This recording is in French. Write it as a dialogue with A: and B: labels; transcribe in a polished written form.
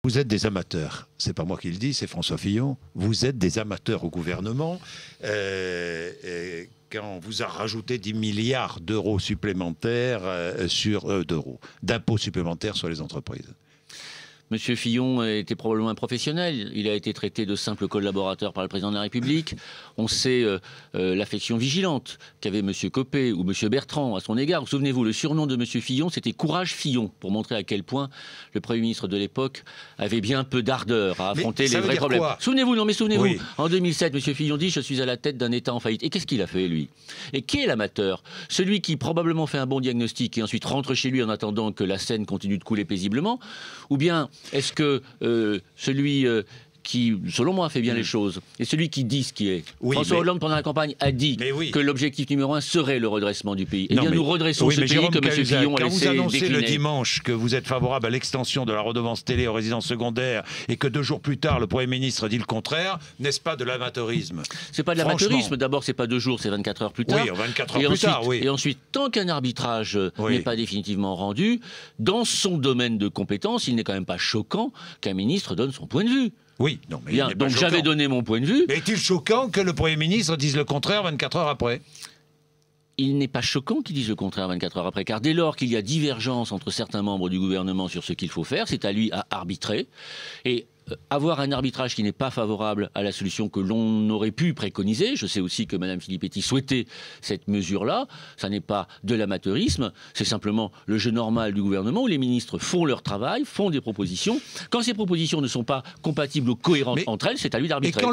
A: Vous êtes des amateurs. C'est pas moi qui le dis, c'est François Fillon. Vous êtes des amateurs au gouvernement. Quand on vous a rajouté 10 milliards d'euros supplémentaires d'impôts supplémentaires sur les entreprises.
B: Monsieur Fillon était probablement un professionnel. Il a été traité de simple collaborateur par le président de la République. On sait l'affection vigilante qu'avait Monsieur Copé ou Monsieur Bertrand à son égard. Souvenez-vous, le surnom de Monsieur Fillon, c'était Courage Fillon, pour montrer à quel point le Premier ministre de l'époque avait bien peu d'ardeur à affronter les vrais problèmes. Souvenez-vous, non mais souvenez-vous, oui. En 2007, Monsieur Fillon dit « Je suis à la tête d'un État en faillite ». Et qu'est-ce qu'il a fait, lui? Et qui est l'amateur? Celui qui probablement fait un bon diagnostic et ensuite rentre chez lui en attendant que la Seine continue de couler paisiblement? Ou bien est-ce que celui qui, selon moi, fait bien les choses, et celui qui dit ce qui est. François Hollande, pendant la campagne, a dit que l'objectif numéro 1 serait le redressement du pays. Eh bien, nous redressons ce pays que M. Fillon a laissé décliner.
A: Quand vous annoncez le dimanche que vous êtes favorable à l'extension de la redevance télé aux résidences secondaires et que 2 jours plus tard, le Premier ministre dit le contraire, n'est-ce pas de l'amateurisme?
B: C'est pas de l'amateurisme. D'abord, c'est pas 2 jours, c'est 24 heures plus tard.
A: Oui, 24 heures plus tard, oui.
B: Et ensuite, tant qu'un arbitrage n'est pas définitivement rendu, dans son domaine de compétence, il n'est quand même pas choquant qu'un ministre donne son point de vue.
A: Oui, non, mais
B: bien, donc j'avais donné mon point de vue.
A: Mais est-il choquant que le Premier ministre dise le contraire 24 heures après?
B: Il n'est pas choquant qu'il dise le contraire 24 heures après, car dès lors qu'il y a divergence entre certains membres du gouvernement sur ce qu'il faut faire, c'est à lui à arbitrer. Et avoir un arbitrage qui n'est pas favorable à la solution que l'on aurait pu préconiser, je sais aussi que Mme Filippetti souhaitait cette mesure-là, ça n'est pas de l'amateurisme, c'est simplement le jeu normal du gouvernement où les ministres font leur travail, font des propositions. Quand ces propositions ne sont pas compatibles ou cohérentes entre elles, c'est à lui d'arbitrer.